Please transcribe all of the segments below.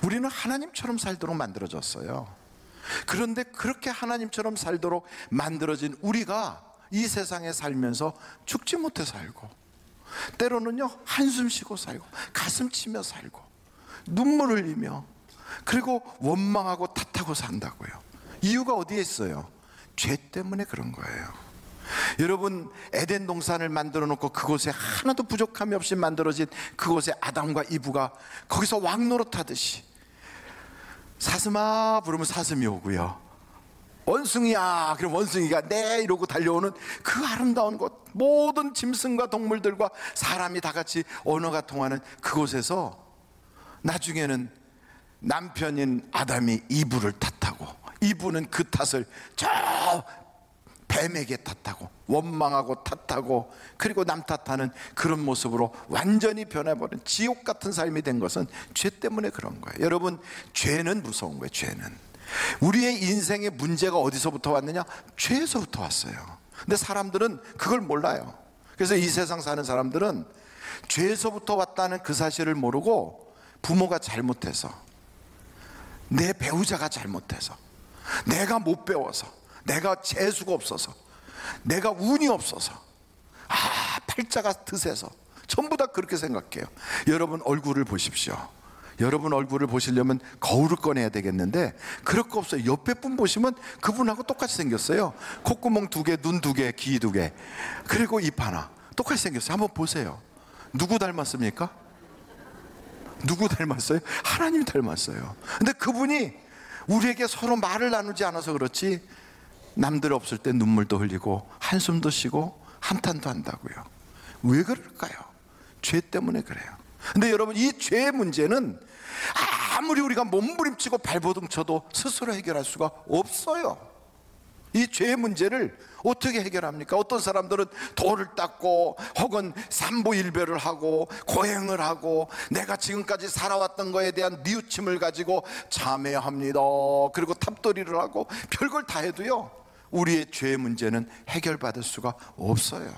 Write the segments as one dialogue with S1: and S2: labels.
S1: 우리는 하나님처럼 살도록 만들어졌어요. 그런데 그렇게 하나님처럼 살도록 만들어진 우리가 이 세상에 살면서 죽지 못해 살고, 때로는요 한숨 쉬고 살고, 가슴 치며 살고, 눈물 흘리며, 그리고 원망하고 탓하고 산다고요. 이유가 어디에 있어요? 죄 때문에 그런 거예요. 여러분, 에덴 동산을 만들어 놓고 그곳에 하나도 부족함이 없이 만들어진 그곳에 아담과 이브가 거기서 왕노릇하듯이 사슴아 부르면 사슴이 오고요, 원숭이야 그럼 원숭이가 네 이러고 달려오는 그 아름다운 곳, 모든 짐승과 동물들과 사람이 다 같이 언어가 통하는 그곳에서 나중에는 남편인 아담이 이브를 탓하고, 이브는 그 탓을 저 뱀에게 탓하고, 원망하고 탓하고, 그리고 남 탓하는 그런 모습으로 완전히 변해버린 지옥 같은 삶이 된 것은 죄 때문에 그런 거예요. 여러분, 죄는 무서운 거예요. 죄는 우리의 인생의 문제가 어디서부터 왔느냐? 죄에서부터 왔어요. 근데 사람들은 그걸 몰라요. 그래서 이 세상 사는 사람들은 죄에서부터 왔다는 그 사실을 모르고, 부모가 잘못해서, 내 배우자가 잘못해서, 내가 못 배워서, 내가 재수가 없어서, 내가 운이 없어서, 팔자가 드세서, 전부 다 그렇게 생각해요. 여러분 얼굴을 보십시오. 여러분 얼굴을 보시려면 거울을 꺼내야 되겠는데 그럴 거 없어요. 옆에 분 보시면 그분하고 똑같이 생겼어요. 콧구멍 2개, 눈 2개, 귀 2개, 그리고 입 하나, 똑같이 생겼어요. 한번 보세요. 누구 닮았습니까? 누구 닮았어요? 하나님 닮았어요. 근데 그분이 우리에게 서로 말을 나누지 않아서 그렇지, 남들 없을 때 눈물도 흘리고 한숨도 쉬고 한탄도 한다고요. 왜 그럴까요? 죄 때문에 그래요. 근데 여러분, 이 죄의 문제는 아무리 우리가 몸부림치고 발버둥 쳐도 스스로 해결할 수가 없어요. 이 죄의 문제를 어떻게 해결합니까? 어떤 사람들은 돌을 닦고, 혹은 삼보일배를 하고, 고행을 하고, 내가 지금까지 살아왔던 거에 대한 뉘우침을 가지고 참회합니다, 그리고 탑돌이를 하고, 별걸 다 해도요 우리의 죄의 문제는 해결받을 수가 없어요.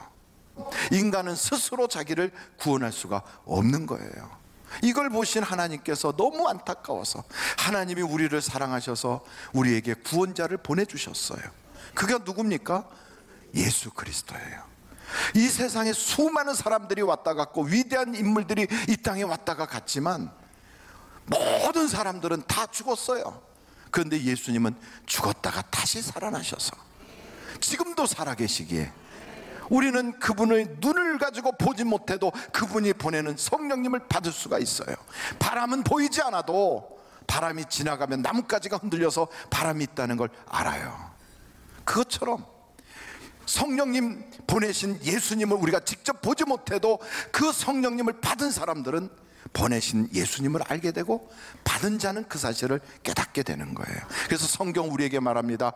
S1: 인간은 스스로 자기를 구원할 수가 없는 거예요. 이걸 보신 하나님께서 너무 안타까워서 하나님이 우리를 사랑하셔서 우리에게 구원자를 보내주셨어요. 그게 누굽니까? 예수 그리스도예요. 이 세상에 수많은 사람들이 왔다 갔고, 위대한 인물들이 이 땅에 왔다가 갔지만 모든 사람들은 다 죽었어요. 그런데 예수님은 죽었다가 다시 살아나셔서 지금도 살아계시기에 우리는 그분의 눈을 가지고 보지 못해도 그분이 보내는 성령님을 받을 수가 있어요. 바람은 보이지 않아도 바람이 지나가면 나뭇가지가 흔들려서 바람이 있다는 걸 알아요. 그것처럼 성령님 보내신 예수님을 우리가 직접 보지 못해도 그 성령님을 받은 사람들은 보내신 예수님을 알게 되고, 받은 자는 그 사실을 깨닫게 되는 거예요. 그래서 성경 우리에게 말합니다.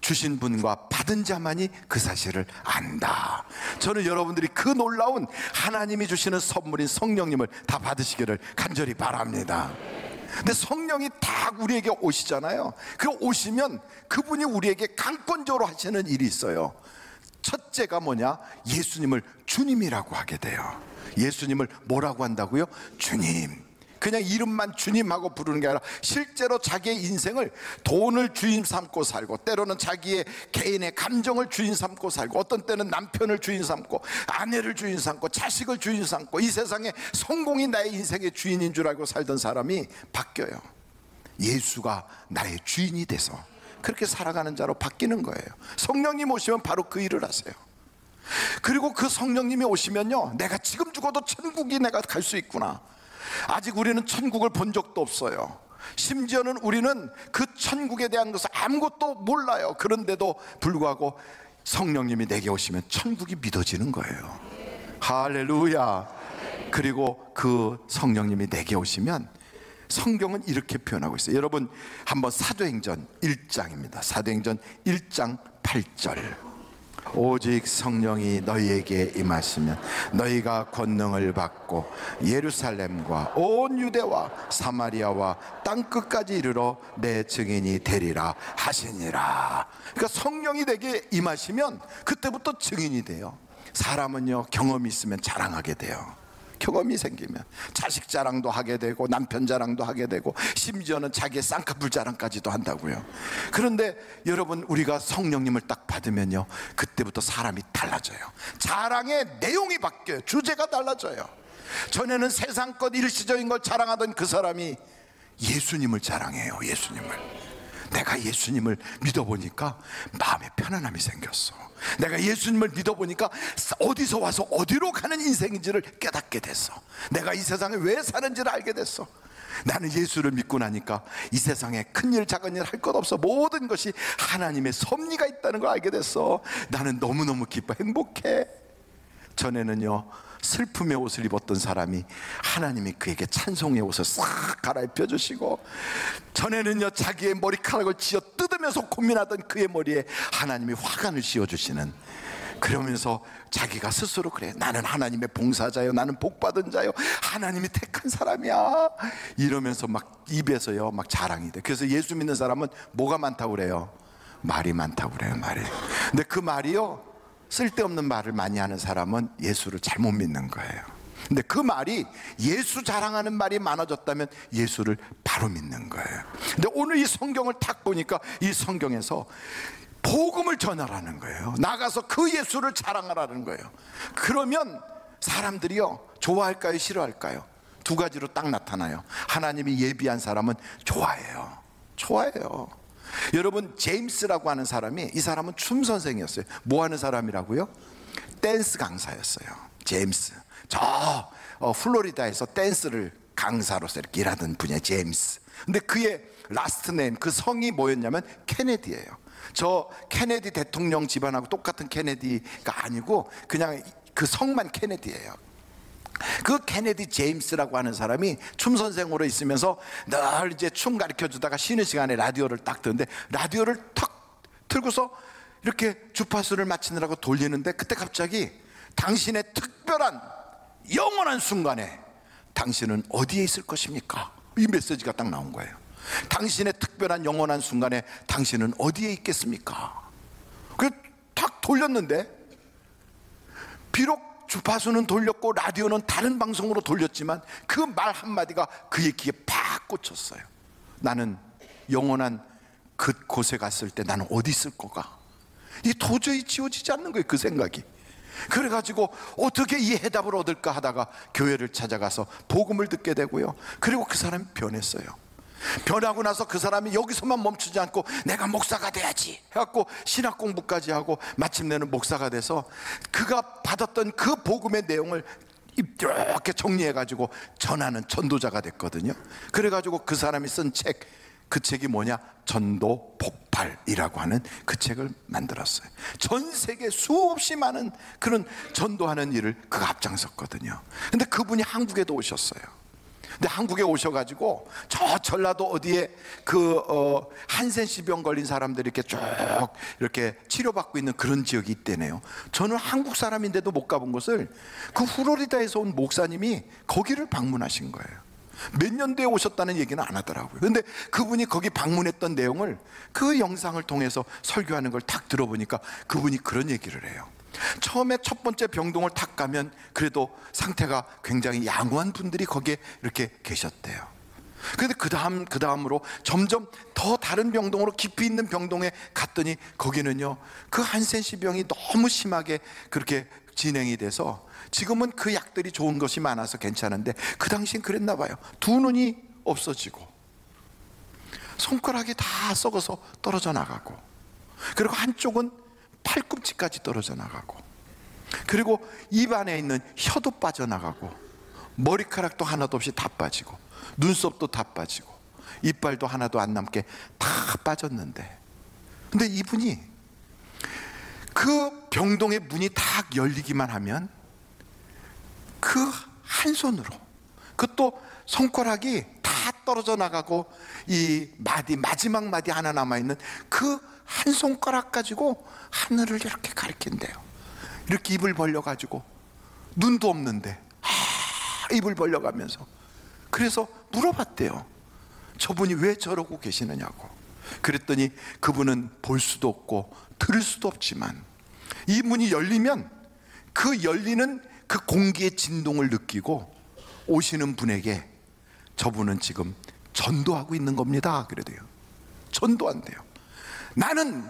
S1: 주신 분과 받은 자만이 그 사실을 안다. 저는 여러분들이 그 놀라운 하나님이 주시는 선물인 성령님을 다 받으시기를 간절히 바랍니다. 근데 성령이 딱 우리에게 오시잖아요. 그 오시면 그분이 우리에게 강권적으로 하시는 일이 있어요. 첫째가 뭐냐? 예수님을 주님이라고 하게 돼요. 예수님을 뭐라고 한다고요? 주님. 그냥 이름만 주님하고 부르는 게 아니라 실제로 자기의 인생을 돈을 주인 삼고 살고, 때로는 자기의 개인의 감정을 주인 삼고 살고, 어떤 때는 남편을 주인 삼고, 아내를 주인 삼고, 자식을 주인 삼고, 이 세상에 성공이 나의 인생의 주인인 줄 알고 살던 사람이 바뀌어요. 예수가 나의 주인이 돼서 그렇게 살아가는 자로 바뀌는 거예요. 성령님 오시면 바로 그 일을 하세요. 그리고 그 성령님이 오시면요, 내가 지금 죽어도 천국이 내가 갈 수 있구나. 아직 우리는 천국을 본 적도 없어요. 심지어는 우리는 그 천국에 대한 것을 아무것도 몰라요. 그런데도 불구하고 성령님이 내게 오시면 천국이 믿어지는 거예요. 할렐루야. 그리고 그 성령님이 내게 오시면, 성경은 이렇게 표현하고 있어요. 여러분 한번 사도행전 1장입니다. 사도행전 1장 8절. 오직 성령이 너희에게 임하시면 너희가 권능을 받고 예루살렘과 온 유대와 사마리아와 땅끝까지 이르러 내 증인이 되리라 하시니라. 그러니까 성령이 내게 임하시면 그때부터 증인이 돼요. 사람은요, 경험이 있으면 자랑하게 돼요. 경험이 생기면 자식 자랑도 하게 되고 남편 자랑도 하게 되고 심지어는 자기의 쌍꺼풀 자랑까지도 한다고요. 그런데 여러분, 우리가 성령님을 딱 받으면요, 그때부터 사람이 달라져요. 자랑의 내용이 바뀌어요. 주제가 달라져요. 전에는 세상 것 일시적인 걸 자랑하던 그 사람이 예수님을 자랑해요. 예수님을. 내가 예수님을 믿어보니까 마음에 편안함이 생겼어. 내가 예수님을 믿어보니까 어디서 와서 어디로 가는 인생인지를 깨닫게 됐어. 내가 이 세상에 왜 사는지를 알게 됐어. 나는 예수를 믿고 나니까 이 세상에 큰일 작은일 할 것 없어. 모든 것이 하나님의 섭리가 있다는 걸 알게 됐어. 나는 너무너무 기뻐, 행복해. 전에는요, 슬픔의 옷을 입었던 사람이 하나님이 그에게 찬송의 옷을 싹 갈아입혀 주시고, 전에는요 자기의 머리카락을 쥐어 뜯으면서 고민하던 그의 머리에 하나님이 화관을 씌워 주시는, 그러면서 자기가 스스로 그래, 나는 하나님의 봉사자요, 나는 복받은 자요, 하나님이 택한 사람이야, 이러면서 막 입에서요 막 자랑이 돼. 그래서 예수 믿는 사람은 뭐가 많다고 그래요? 말이 많다고 그래요. 말이. 근데 그 말이요, 쓸데없는 말을 많이 하는 사람은 예수를 잘못 믿는 거예요. 근데 그 말이 예수 자랑하는 말이 많아졌다면 예수를 바로 믿는 거예요. 근데 오늘 이 성경을 딱 보니까 이 성경에서 복음을 전하라는 거예요. 나가서 그 예수를 자랑하라는 거예요. 그러면 사람들이요, 좋아할까요, 싫어할까요? 두 가지로 딱 나타나요. 하나님이 예비한 사람은 좋아해요. 좋아해요. 여러분, 제임스라고 하는 사람이, 이 사람은 춤 선생이었어요. 뭐 하는 사람이라고요? 댄스 강사였어요. 제임스. 저 플로리다에서 댄스를 강사로서 이렇게 일하던 분이에요, 제임스. 근데 그의 라스트 네임, 그 성이 뭐였냐면 케네디예요. 저 케네디 대통령 집안하고 똑같은 케네디가 아니고 그냥 그 성만 케네디예요. 그 케네디 제임스라고 하는 사람이 춤 선생으로 있으면서 늘 이제 춤 가르쳐 주다가 쉬는 시간에 라디오를 딱 듣는데, 라디오를 탁 틀고서 이렇게 주파수를 맞추느라고 돌리는데, 그때 갑자기 당신의 특별한 영원한 순간에 당신은 어디에 있을 것입니까? 이 메시지가 딱 나온 거예요. 당신의 특별한 영원한 순간에 당신은 어디에 있겠습니까? 그 탁 돌렸는데, 비록 주파수는 돌렸고 라디오는 다른 방송으로 돌렸지만 그 말 한마디가 그의 귀에 팍 꽂혔어요. 나는 영원한 그곳에 갔을 때 나는 어디 있을 거가, 이게 도저히 지워지지 않는 거예요, 그 생각이. 그래가지고 어떻게 이 해답을 얻을까 하다가 교회를 찾아가서 복음을 듣게 되고요, 그리고 그 사람이 변했어요. 변하고 나서 그 사람이 여기서만 멈추지 않고 내가 목사가 돼야지 해갖고 신학 공부까지 하고 마침내는 목사가 돼서 그가 받았던 그 복음의 내용을 이렇게 정리해가지고 전하는 전도자가 됐거든요. 그래가지고 그 사람이 쓴 책, 그 책이 뭐냐? 전도 폭발이라고 하는 그 책을 만들었어요. 전 세계 수없이 많은 그런 전도하는 일을 그가 앞장섰거든요. 근데 그분이 한국에도 오셨어요. 근데 한국에 오셔가지고 저 전라도 어디에 한센시병 걸린 사람들이 이렇게 쭉 이렇게 치료받고 있는 그런 지역이 있대네요. 저는 한국 사람인데도 못 가본 곳을 그 플로리다에서 온 목사님이 거기를 방문하신 거예요. 몇 년도에 오셨다는 얘기는 안 하더라고요. 근데 그분이 거기 방문했던 내용을 그 영상을 통해서 설교하는 걸 탁 들어보니까 그분이 그런 얘기를 해요. 처음에 첫 번째 병동을 탁 가면 그래도 상태가 굉장히 양호한 분들이 거기에 이렇게 계셨대요. 그런데 그 다음으로 점점 더 다른 병동으로 깊이 있는 병동에 갔더니 거기는요, 그 한센시병이 너무 심하게 그렇게 진행이 돼서 지금은 그 약들이 좋은 것이 많아서 괜찮은데 그 당시엔 그랬나 봐요. 두 눈이 없어지고 손가락이 다 썩어서 떨어져 나가고, 그리고 한쪽은 팔꿈치까지 떨어져 나가고, 그리고 입 안에 있는 혀도 빠져나가고, 머리카락도 하나도 없이 다 빠지고, 눈썹도 다 빠지고, 이빨도 하나도 안 남게 다 빠졌는데, 근데 이분이 그 병동의 문이 딱 열리기만 하면 그 한 손으로, 그것도 손가락이 다 떨어져 나가고 이 마지막 마디 하나 남아있는 그 한 손가락 가지고 하늘을 이렇게 가리킨대요. 이렇게 입을 벌려가지고, 눈도 없는데 입을 벌려가면서. 그래서 물어봤대요. 저분이 왜 저러고 계시느냐고. 그랬더니 그분은 볼 수도 없고 들을 수도 없지만 이 문이 열리면 그 열리는 그 공기의 진동을 느끼고 오시는 분에게 저분은 지금 전도하고 있는 겁니다. 그래도요, 전도한대요. 나는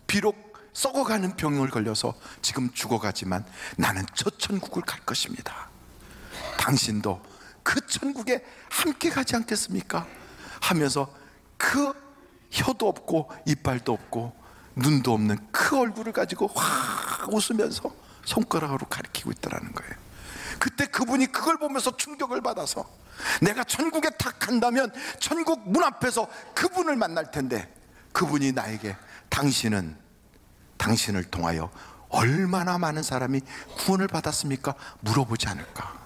S1: 비록 썩어가는 병을 걸려서 지금 죽어가지만 나는 저 천국을 갈 것입니다. 당신도 그 천국에 함께 가지 않겠습니까? 하면서 그 혀도 없고 이빨도 없고 눈도 없는 그 얼굴을 가지고 확 웃으면서 손가락으로 가리키고 있더라는 거예요. 그때 그분이 그걸 보면서 충격을 받아서 내가 천국에 탁 간다면 천국 문 앞에서 그분을 만날 텐데, 그분이 나에게 당신을 통하여 얼마나 많은 사람이 구원을 받았습니까? 물어보지 않을까?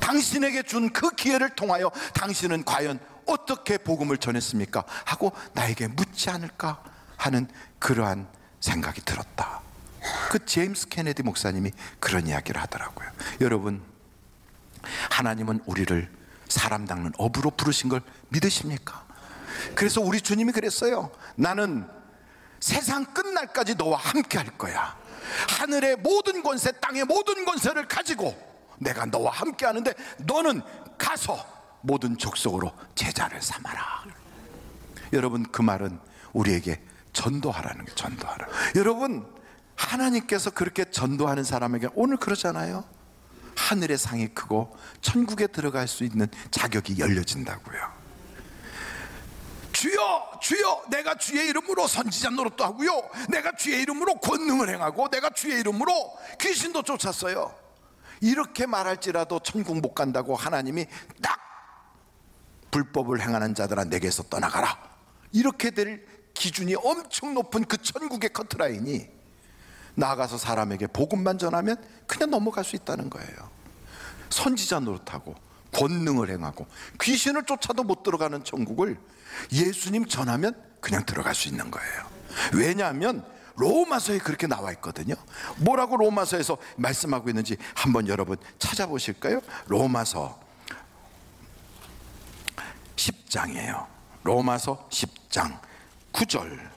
S1: 당신에게 준 그 기회를 통하여 당신은 과연 어떻게 복음을 전했습니까? 하고 나에게 묻지 않을까 하는 그러한 생각이 들었다. 그 제임스 케네디 목사님이 그런 이야기를 하더라고요. 여러분, 하나님은 우리를 사람 닦는 어부로 부르신 걸 믿으십니까? 그래서 우리 주님이 그랬어요. 나는 세상 끝날까지 너와 함께 할 거야. 하늘의 모든 권세, 땅의 모든 권세를 가지고 내가 너와 함께 하는데 너는 가서 모든 족속으로 제자를 삼아라. 여러분, 그 말은 우리에게 전도하라는 게, 전도하라. 여러분, 하나님께서 그렇게 전도하는 사람에게 오늘 그러잖아요. 하늘의 상이 크고 천국에 들어갈 수 있는 자격이 열려진다고요. 주여, 주여, 내가 주의 이름으로 선지자 노릇도 하고요, 내가 주의 이름으로 권능을 행하고 내가 주의 이름으로 귀신도 쫓았어요. 이렇게 말할지라도 천국 못 간다고 하나님이 딱 불법을 행하는 자들아 내게서 떠나가라, 이렇게 될 기준이 엄청 높은 그 천국의 커트라인이 나아가서 사람에게 복음만 전하면 그냥 넘어갈 수 있다는 거예요. 선지자 노릇하고 권능을 행하고 귀신을 쫓아도 못 들어가는 천국을 예수님 전하면 그냥 들어갈 수 있는 거예요. 왜냐하면 로마서에 그렇게 나와 있거든요. 뭐라고 로마서에서 말씀하고 있는지 한번 여러분 찾아보실까요? 로마서 10장이에요. 로마서 10장 9절.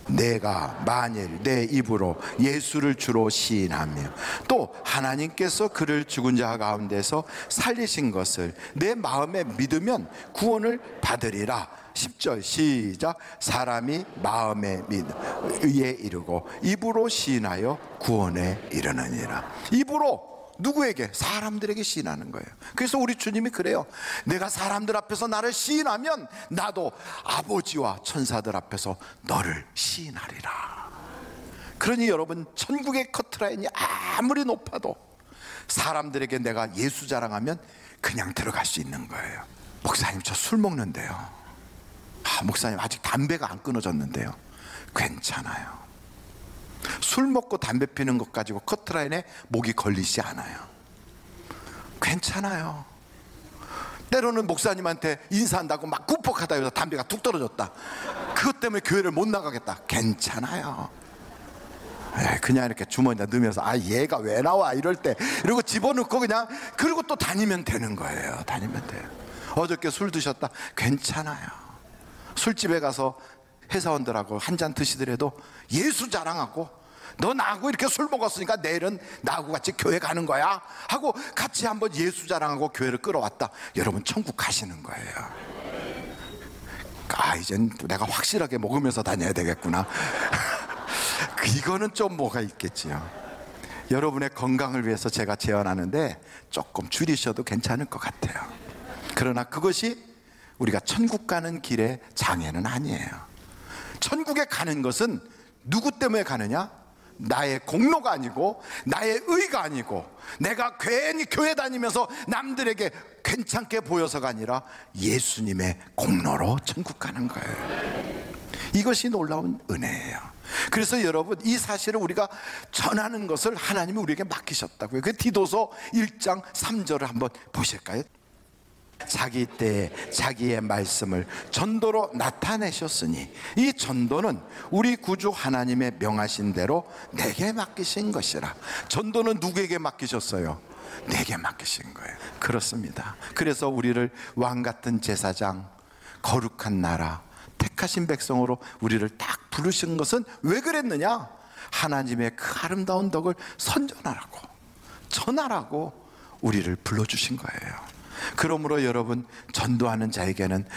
S1: 내가 만일 내 입으로 예수를 주로 시인하며 또 하나님께서 그를 죽은 자 가운데서 살리신 것을 내 마음에 믿으면 구원을 받으리라. 10절 시작. 사람이 마음에 의에 이르고 입으로 시인하여 구원에 이르느니라. 입으로 누구에게? 사람들에게 시인하는 거예요. 그래서 우리 주님이 그래요. 내가 사람들 앞에서 나를 시인하면 나도 아버지와 천사들 앞에서 너를 시인하리라. 그러니 여러분, 천국의 커트라인이 아무리 높아도 사람들에게 내가 예수 자랑하면 그냥 들어갈 수 있는 거예요. 목사님, 저 술 먹는데요. 목사님, 아직 담배가 안 끊어졌는데요. 괜찮아요. 술 먹고 담배 피는 것 가지고 커트라인에 목이 걸리지 않아요. 괜찮아요. 때로는 목사님한테 인사한다고 막 굽벅하다 해서 담배가 툭 떨어졌다. 그것 때문에 교회를 못 나가겠다. 괜찮아요. 그냥 이렇게 주머니에 넣으면서 얘가 왜 나와 이럴 때 이러고 집어넣고 그냥, 그리고 또 다니면 되는 거예요. 다니면 돼요. 어저께 술 드셨다. 괜찮아요. 술집에 가서 회사원들하고 한 잔 드시더라도 예수 자랑하고, 너 나하고 이렇게 술 먹었으니까 내일은 나하고 같이 교회 가는 거야 하고 같이 한번 예수 자랑하고 교회를 끌어왔다. 여러분, 천국 가시는 거예요. 이젠 내가 확실하게 먹으면서 다녀야 되겠구나. 이거는 좀 뭐가 있겠지요. 여러분의 건강을 위해서 제가 제안하는데 조금 줄이셔도 괜찮을 것 같아요. 그러나 그것이 우리가 천국 가는 길의 장애는 아니에요. 천국에 가는 것은 누구 때문에 가느냐? 나의 공로가 아니고 나의 의가 아니고 내가 괜히 교회 다니면서 남들에게 괜찮게 보여서가 아니라 예수님의 공로로 천국 가는 거예요. 이것이 놀라운 은혜예요. 그래서 여러분, 이 사실을 우리가 전하는 것을 하나님이 우리에게 맡기셨다고요. 그 디도서 1장 3절을 한번 보실까요? 자기 때에 자기의 말씀을 전도로 나타내셨으니 이 전도는 우리 구주 하나님의 명하신 대로 내게 맡기신 것이라. 전도는 누구에게 맡기셨어요? 내게 맡기신 거예요. 그렇습니다. 그래서 우리를 왕같은 제사장, 거룩한 나라, 택하신 백성으로 우리를 딱 부르신 것은 왜 그랬느냐? 하나님의 그 아름다운 덕을 선전하라고, 전하라고 우리를 불러주신 거예요. 그러므로 여러분, 전도하는 자에게는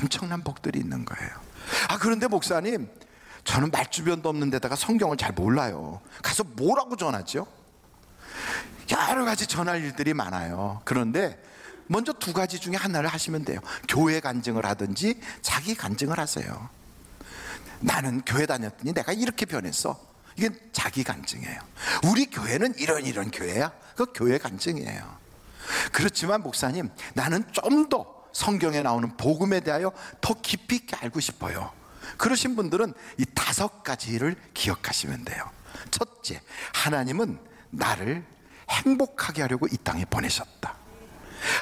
S1: 엄청난 복들이 있는 거예요. 그런데 목사님, 저는 말주변도 없는 데다가 성경을 잘 몰라요. 가서 뭐라고 전하죠? 여러 가지 전할 일들이 많아요. 그런데 먼저 두 가지 중에 하나를 하시면 돼요. 교회 간증을 하든지 자기 간증을 하세요. 나는 교회 다녔더니 내가 이렇게 변했어. 이게 자기 간증이에요. 우리 교회는 이런 교회야. 그 교회 간증이에요. 그렇지만 목사님, 나는 좀 더 성경에 나오는 복음에 대하여 더 깊이 있게 알고 싶어요. 그러신 분들은 이 5가지를 기억하시면 돼요. 첫째, 하나님은 나를 행복하게 하려고 이 땅에 보내셨다.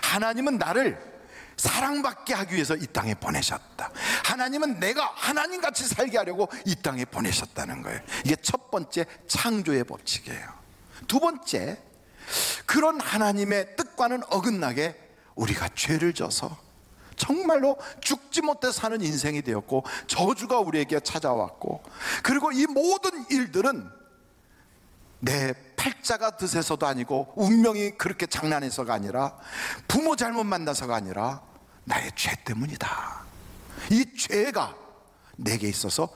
S1: 하나님은 나를 사랑받게 하기 위해서 이 땅에 보내셨다. 하나님은 내가 하나님같이 살게 하려고 이 땅에 보내셨다는 거예요. 이게 첫 번째 창조의 법칙이에요. 두 번째, 그런 하나님의 뜻과는 어긋나게 우리가 죄를 져서 정말로 죽지 못해 사는 인생이 되었고, 저주가 우리에게 찾아왔고, 그리고 이 모든 일들은 내 팔자가 드세서도 아니고, 운명이 그렇게 장난해서가 아니라, 부모 잘못 만나서가 아니라 나의 죄 때문이다. 이 죄가 내게 있어서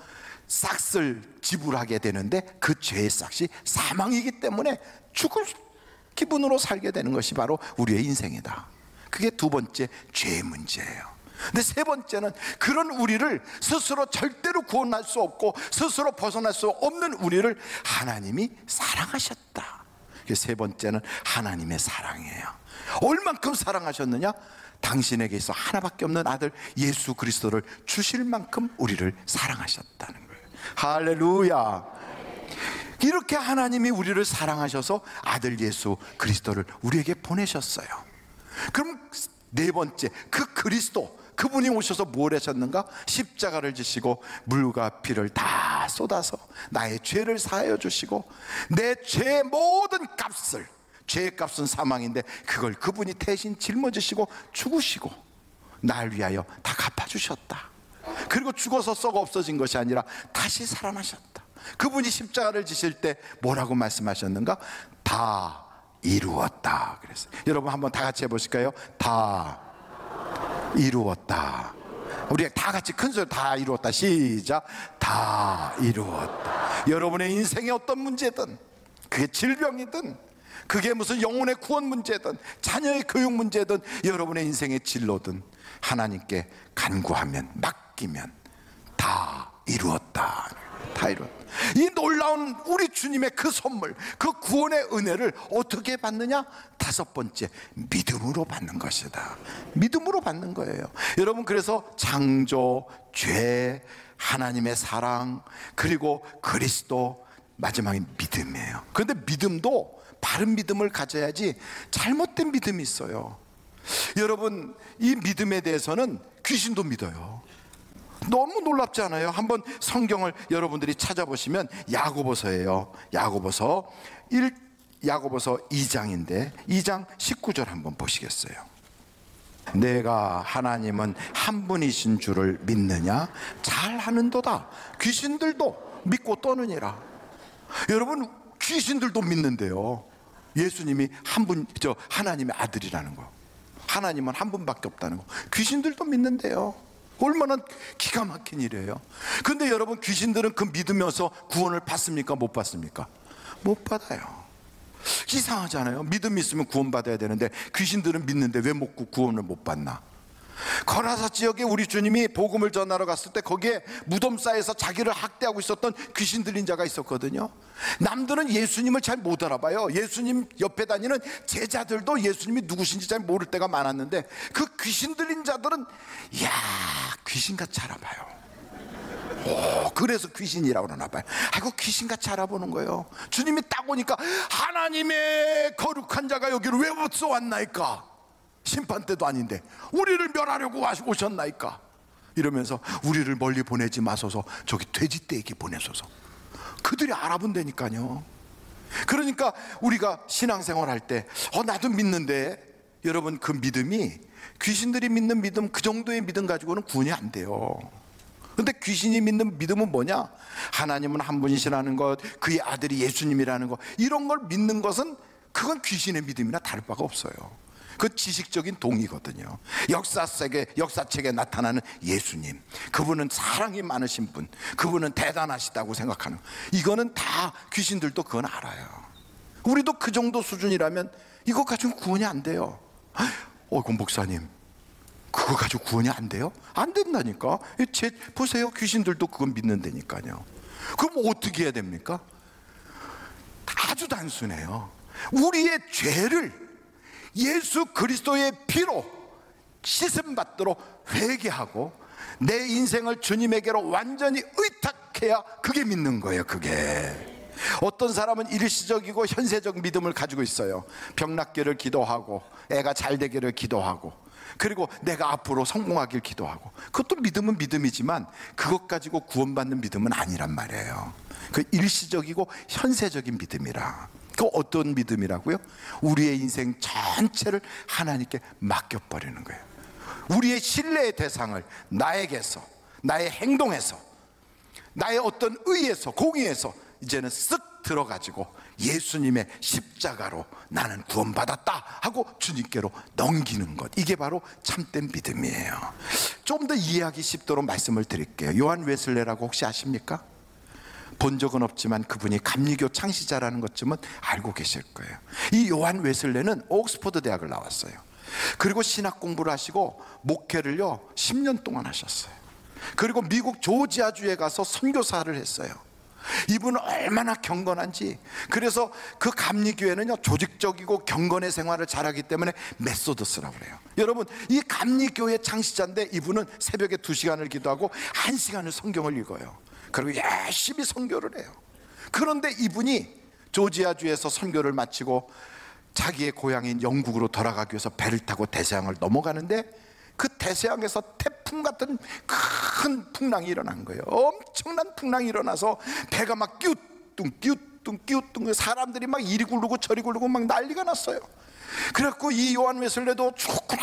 S1: 싹을 지불하게 되는데, 그 죄의 싹이 사망이기 때문에 죽을 기분으로 살게 되는 것이 바로 우리의 인생이다. 그게 두 번째, 죄의 문제예요. 근데 세 번째는, 그런 우리를 스스로 절대로 구원할 수 없고 스스로 벗어날 수 없는 우리를 하나님이 사랑하셨다. 세 번째는 하나님의 사랑이에요. 얼만큼 사랑하셨느냐? 당신에게 있어 하나밖에 없는 아들 예수 그리스도를 주실 만큼 우리를 사랑하셨다는 거예요. 할렐루야. 이렇게 하나님이 우리를 사랑하셔서 아들 예수 그리스도를 우리에게 보내셨어요. 그럼 네 번째, 그 그리스도, 그분이 오셔서 뭘 하셨는가? 십자가를 지시고 물과 피를 다 쏟아서 나의 죄를 사하여 주시고, 내 죄의 모든 값을, 죄의 값은 사망인데 그걸 그분이 대신 짊어지시고 죽으시고 날 위하여 다 갚아주셨다. 그리고 죽어서 썩어 없어진 것이 아니라 다시 살아나셨다. 그분이 십자가를 지실 때 뭐라고 말씀하셨는가? 다 이루었다 그랬어요. 여러분 한번 다 같이 해보실까요? 다 이루었다. 우리 다 같이 큰 소리로 다 이루었다. 시작. 다 이루었다. 여러분의 인생의 어떤 문제든, 그게 질병이든, 그게 무슨 영혼의 구원 문제든, 자녀의 교육 문제든, 여러분의 인생의 진로든, 하나님께 간구하면, 맡기면 다 이루었다. 다 이루었다. 이 놀라운 우리 주님의 그 선물, 그 구원의 은혜를 어떻게 받느냐? 다섯 번째, 믿음으로 받는 것이다. 믿음으로 받는 거예요. 여러분, 그래서 창조, 죄, 하나님의 사랑, 그리고 그리스도, 마지막에 믿음이에요. 그런데 믿음도 바른 믿음을 가져야지 잘못된 믿음이 있어요. 여러분, 이 믿음에 대해서는 귀신도 믿어요. 너무 놀랍지 않아요? 한번 성경을 여러분들이 찾아보시면 야고보서예요. 야고보서 2장인데 2장 19절 한번 보시겠어요? 내가 하나님은 한 분이신 줄을 믿느냐? 잘하는도다. 귀신들도 믿고 떠느니라. 여러분, 귀신들도 믿는데요. 예수님이 하나님의 아들이라는 거, 하나님은 한 분밖에 없다는 거, 귀신들도 믿는데요. 얼마나 기가 막힌 일이에요. 그런데 여러분, 귀신들은 그 믿으면서 구원을 받습니까? 못 받습니까? 못 받아요. 이상하잖아요. 믿음이 있으면 구원받아야 되는데 귀신들은 믿는데 왜 구원을 못 받나? 거라사 지역에 우리 주님이 복음을 전하러 갔을 때 거기에 무덤사에서 자기를 학대하고 있었던 귀신 들린 자가 있었거든요. 남들은 예수님을 잘 못 알아봐요. 예수님 옆에 다니는 제자들도 예수님이 누구신지 잘 모를 때가 많았는데, 그 귀신 들린 자들은 이야, 귀신같이 알아봐요. 그래서 귀신이라고 그러나 봐요. 아이고, 귀신같이 알아보는 거예요. 주님이 딱 오니까 하나님의 거룩한 자가 여기를 왜 왔나이까? 심판 때도 아닌데 우리를 멸하려고 오셨나이까? 이러면서 우리를 멀리 보내지 마소서, 저기 돼지떼에게 보내소서. 그들이 알아본다니까요. 그러니까 우리가 신앙생활 할 때 나도 믿는데, 여러분, 그 믿음이 귀신들이 믿는 믿음, 그 정도의 믿음 가지고는 구원이 안 돼요. 근데 귀신이 믿는 믿음은 뭐냐? 하나님은 한 분이시라는 것, 그의 아들이 예수님이라는 것, 이런 걸 믿는 것은 그건 귀신의 믿음이나 다를 바가 없어요. 그 지식적인 동의거든요. 역사책에 나타나는 예수님, 그분은 사랑이 많으신 분, 그분은 대단하시다고 생각하는, 이거는 다 귀신들도 그건 알아요. 우리도 그 정도 수준이라면 이거 가지고 구원이 안 돼요. 권 목사님, 그거 가지고 구원이 안 돼요? 안 된다니까. 보세요, 귀신들도 그건 믿는다니까요. 그럼 어떻게 해야 됩니까? 아주 단순해요. 우리의 죄를 예수 그리스도의 피로 씻음받도록 회개하고 내 인생을 주님에게로 완전히 의탁해야 그게 믿는 거예요. 그게 어떤 사람은 일시적이고 현세적 믿음을 가지고 있어요. 병 낫기를 기도하고 애가 잘 되기를 기도하고 그리고 내가 앞으로 성공하길 기도하고, 그것도 믿음은 믿음이지만 그것 가지고 구원받는 믿음은 아니란 말이에요. 그 일시적이고 현세적인 믿음이라. 그 어떤 믿음이라고요? 우리의 인생 전체를 하나님께 맡겨버리는 거예요. 우리의 신뢰의 대상을 나에게서, 나의 행동에서, 나의 어떤 의에서, 공의에서 이제는 쓱 들어가지고 예수님의 십자가로 나는 구원받았다 하고 주님께로 넘기는 것, 이게 바로 참된 믿음이에요. 좀 더 이해하기 쉽도록 말씀을 드릴게요. 요한 웨슬레라고 혹시 아십니까? 본 적은 없지만 그분이 감리교 창시자라는 것쯤은 알고 계실 거예요. 이 요한 웨슬레는 옥스퍼드 대학을 나왔어요. 그리고 신학 공부를 하시고 목회를요 10년 동안 하셨어요. 그리고 미국 조지아주에 가서 선교사를 했어요. 이분은 얼마나 경건한지. 그래서 그 감리교회는요 조직적이고 경건의 생활을 잘하기 때문에 메소더스라고 그래요. 여러분, 이 감리교회 창시자인데 이분은 새벽에 2시간을 기도하고 1시간을 성경을 읽어요. 그리고 열심히 선교를 해요. 그런데 이분이 조지아주에서 선교를 마치고 자기의 고향인 영국으로 돌아가기 위해서 배를 타고 대서양을 넘어가는데 그 대서양에서 태풍 같은 큰 풍랑이 일어난 거예요. 엄청난 풍랑이 일어나서 배가 막 끼우뚱 사람들이 막 이리 굴르고 저리 굴르고 막 난리가 났어요. 그래갖고 이 요한 웨슬레도 죽구나,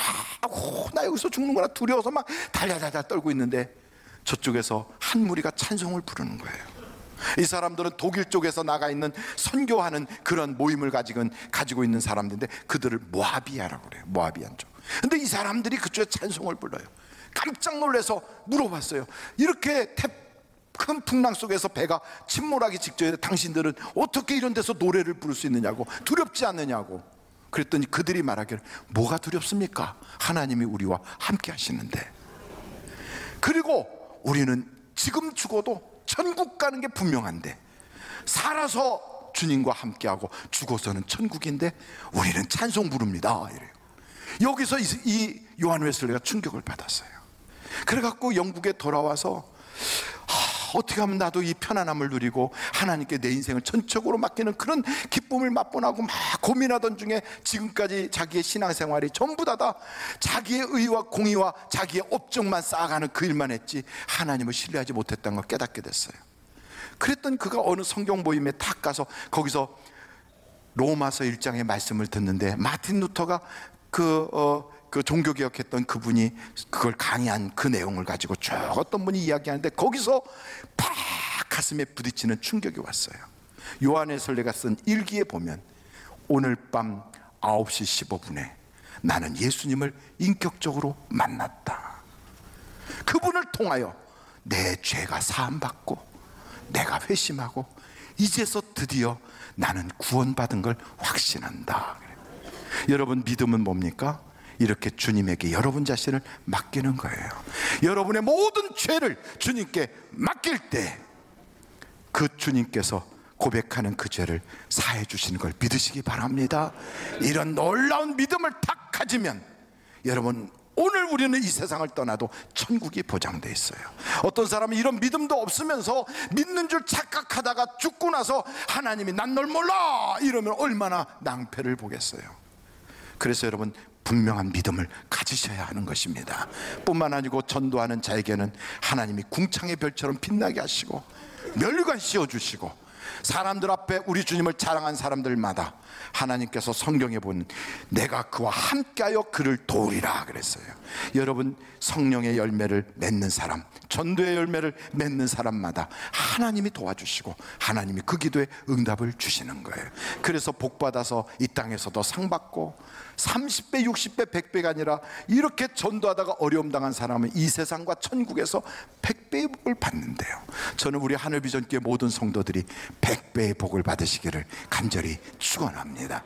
S1: 나 여기서 죽는구나 두려워서 막 달달달 떨고 있는데 저쪽에서 한 무리가 찬송을 부르는 거예요. 이 사람들은 독일 쪽에서 나가 있는 선교하는 그런 모임을 가지고 있는 사람들인데 그들을 모하비아라고 그래요. 모하비안족. 근데 이 사람들이 그쪽에 찬송을 불러요. 깜짝 놀라서 물어봤어요. 이렇게 큰 풍랑 속에서 배가 침몰하기 직전에 당신들은 어떻게 이런 데서 노래를 부를 수 있느냐고, 두렵지 않느냐고. 그랬더니 그들이 말하기를, 뭐가 두렵습니까? 하나님이 우리와 함께 하시는데. 그리고 우리는 지금 죽어도 천국 가는 게 분명한데, 살아서 주님과 함께하고 죽어서는 천국인데 우리는 찬송 부릅니다, 이래요. 여기서 이 요한 웨슬레가 충격을 받았어요. 그래갖고 영국에 돌아와서 어떻게 하면 나도 이 편안함을 누리고 하나님께 내 인생을 전적으로 맡기는 그런 기쁨을 맛보나고 막 고민하던 중에 지금까지 자기의 신앙생활이 전부 다 자기의 의와 공의와 자기의 업적만 쌓아가는 그 일만 했지 하나님을 신뢰하지 못했다는 걸 깨닫게 됐어요. 그랬더니 그가 어느 성경 모임에 탁 가서 거기서 로마서 1장의 말씀을 듣는데, 마틴 루터가 그 종교개혁했던 그분이 그걸 강의한 그 내용을 가지고 쭉 어떤 분이 이야기하는데 거기서 팍 가슴에 부딪히는 충격이 왔어요. 요한 웨슬레가 쓴 일기에 보면 오늘 밤 9시 15분에 나는 예수님을 인격적으로 만났다. 그분을 통하여 내 죄가 사함받고 내가 회심하고 이제서 드디어 나는 구원받은 걸 확신한다. 여러분, 믿음은 뭡니까? 이렇게 주님에게 여러분 자신을 맡기는 거예요. 여러분의 모든 죄를 주님께 맡길 때 그 주님께서 고백하는 그 죄를 사해 주시는 걸 믿으시기 바랍니다. 이런 놀라운 믿음을 딱 가지면 여러분, 오늘 우리는 이 세상을 떠나도 천국이 보장돼 있어요. 어떤 사람은 이런 믿음도 없으면서 믿는 줄 착각하다가 죽고 나서 하나님이 난 널 몰라 이러면 얼마나 낭패를 보겠어요. 그래서 여러분, 분명한 믿음을 가지셔야 하는 것입니다. 뿐만 아니고 전도하는 자에게는 하나님이 궁창의 별처럼 빛나게 하시고 멸류관 씌워주시고 사람들 앞에 우리 주님을 자랑한 사람들마다 하나님께서 성경에 보는 내가 그와 함께하여 그를 도우리라 그랬어요. 여러분, 성령의 열매를 맺는 사람, 전도의 열매를 맺는 사람마다 하나님이 도와주시고 하나님이 그 기도에 응답을 주시는 거예요. 그래서 복받아서 이 땅에서도 상 받고 30배, 60배, 100배가 아니라 이렇게 전도하다가 어려움 당한 사람은 이 세상과 천국에서 100배의 복을 받는데요. 저는 우리 하늘비전교회 모든 성도들이 100배의 복을 받으시기를 간절히 축원합니다.